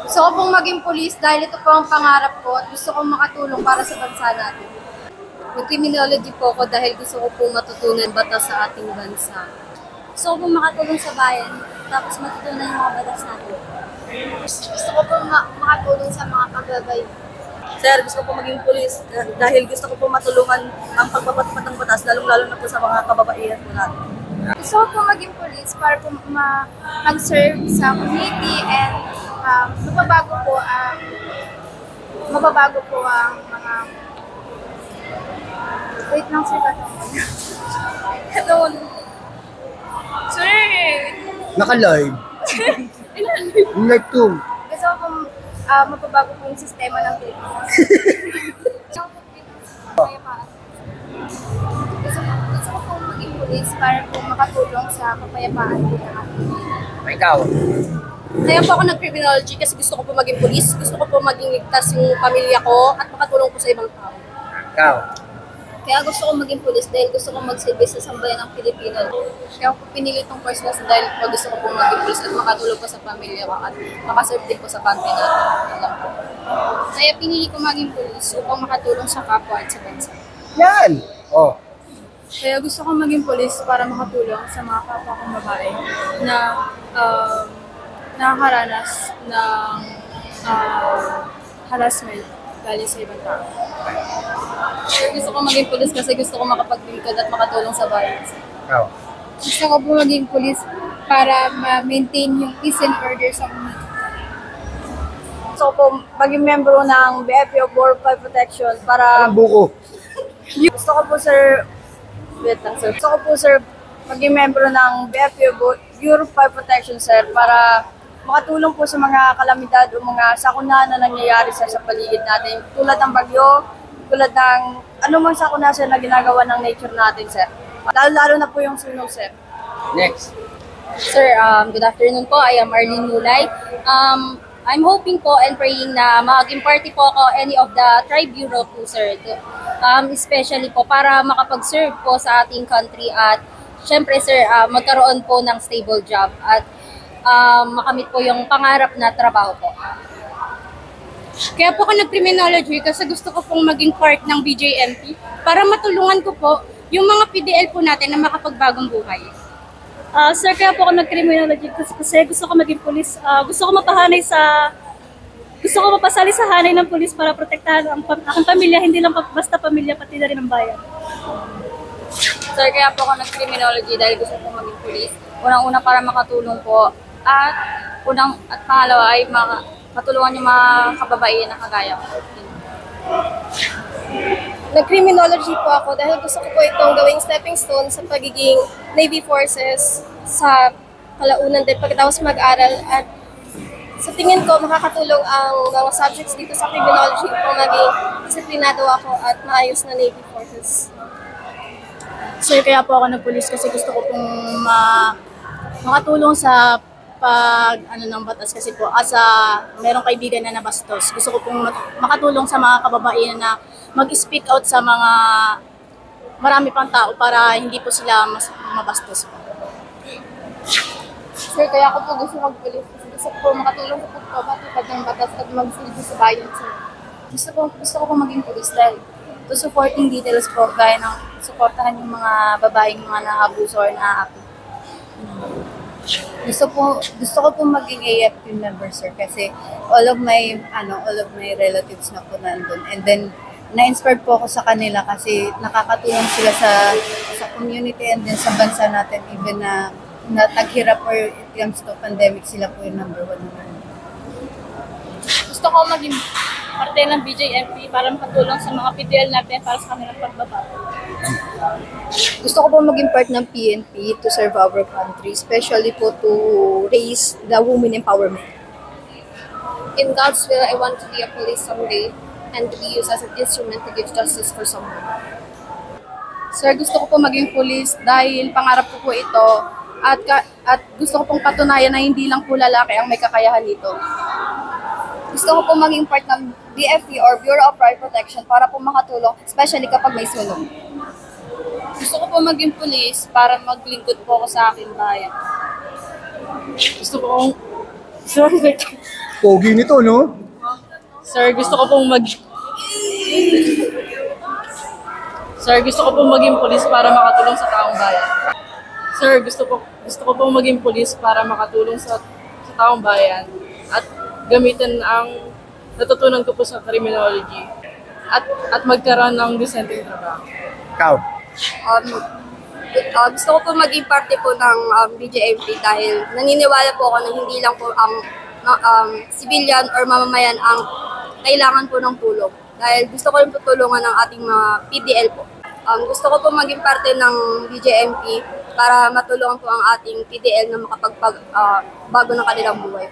Gusto ko pong maging pulis dahil ito po ang pangarap ko at gusto kong makatulong para sa bansa natin. Mag-criminology po ako dahil gusto ko pong matutunan batas sa ating bansa. Gusto ko pong makatulong sa bayan, tapos matutunan yung mga batas natin. Gusto ko pong makatulong sa mga pagbabay. Sir, gusto ko maging pulis dahil gusto ko po matulungan ang pagpapatupad ng batas, lalong-lalo na po sa mga kababaihan po natin. Gusto ko pong maging pulis para po mag-serve sa community and mababago po ang mga wait lang sir Katon. Sir! Naka-live. Live 2. Gusto ko pong mapabago po yung sistema ng Pilipinas. Gusto ko pong maging pulis para po makatulong sa kapayapaan po ng ating. Ikaw. Kaya po ako nag-criminology kasi gusto ko po maging pulis. Gusto ko po maging ligtas yung pamilya ko at makatulong po sa ibang tao. Ikaw. Kaya gusto ko maging pulis dahil gusto ko magsilbi sa sambayan ng Pilipino. Kaya ako pinili itong course na dahil gusto ko po maging pulis at makatulong po sa pamilya ko at makaserve din po sa country natin. Alam ko. Kaya pinili ko maging pulis upang makatulong sa kapwa at sa bansa. Yan! Oh. Kaya gusto ko maging pulis para makatulong sa mga kapwa kong babae na nakakaranas ng harassment galing sa ibang tao. Kaya gusto ko maging pulis kasi gusto ko makapaglingkod at makatulong sa bayan. Ikaw. Gusto ko po maging pulis para ma-maintain yung peace and order sa community. Gusto ko po maging membro ng BFP o Bureau of Fire Protection para... Ang buko. Gusto ko po sir... Wait lang sir. Gusto ko po sir maging membro ng BFP o Bureau of Fire Protection sir para makatulong po sa mga kalamidad o mga sakuna na nangyayari sa paligid natin. Tulad ng bagyo, tulad ng anumang sakuna sir na ginagawa ng nature natin sir. Lalo na po yung sunog sir. Next. Sir, good afternoon po. I am Arlene Mulay. I'm hoping po and praying na maging party po ako any of the tribe bureau po, sir. Especially po para makapag-serve po sa ating country at syempre, sir, magkaroon po ng stable job at makamit po yung pangarap na trabaho po. Kaya po ako nag-criminology kasi gusto ko pong maging part ng BJMP para matulungan ko po yung mga PDL po natin na makapagbagong buhay. Sir, kaya po ako nag-criminology kasi gusto ko maging pulis. Gusto ko mapasali sa hanay ng pulis para protektahan ang aking pamilya, hindi lang basta pamilya, pati na rin ang bayan. Sir, kaya po ako nag-criminology dahil gusto ko maging pulis. Unang-una para makatulong po at pangalawa ay matulungan yung mga kababaihan na kagaya ko. Nag-criminology po ako dahil gusto ko po itong gawing stepping stone sa pagiging Navy Forces sa kalaunan din pagkatapos mag-aral at sa tingin ko makakatulong ang mga subjects dito sa criminology upang maging disiplinado ako at maayos na Navy Forces. Sir, kaya po ako nagpulis kasi gusto ko pong makatulong sa ng batas kasi po merong kaibigan na nabastos. Gusto ko pong makatulong sa mga kababaihan na mag-speak out sa mga marami pang tao para hindi po sila mabastos po. Sir, kaya ako po gusto magpulis kasi gusto ko po makatulong sa pagpapatupad ng batas at magsilbi sa bayan, sir. Gusto ko po maging pulis dahil to supporting details po gaya ng suportahan yung mga babaeng mga naabuso or naaapi. Gusto ko po maging AFP member sir kasi all of my relatives na po nandun, and then na-inspired po ako sa kanila kasi nakakatulong sila sa community and then sa bansa natin, even na taghirap or it comes to pandemic, sila po yung number 1 naman. Gusto ko maging parte ng BJMP para makatulong sa mga PDL natin para sa kanilang pagbabago. Gusto ko po maging part ng PNP to serve our country, especially po to raise the women empowerment. In God's will, I want to be a police someday and to be used as an instrument to give justice for someone. Sir, gusto ko po maging pulis dahil pangarap ko po ito at gusto ko pong patunayan na hindi lang po lalaki ang may kakayahan dito. Gusto ko po maging part ng BFP or Bureau of Fire Protection para po makatulong, especially kapag may sunog. Gusto ko po maging pulis para maglingkod po ako sa aking bayan. Pogi nito, no? Sir, gusto ko pong maging pulis para makatulong sa taong bayan. Sir, gusto ko pong maging pulis para makatulong sa taong bayan at gamitin ang natutunan ko po sa criminology at magkaroon ng decenteng trabaho. Ikaw. Gusto ko po maging parte po ng BJMP dahil naniniwala po ako na hindi lang po ang civilian or mamamayan ang kailangan po ng tulong. Dahil gusto ko rin po tulungan ng ating mga PDL po. Gusto ko po maging parte ng BJMP para matulungan po ang ating PDL na makapagbago ng kanilang buhay.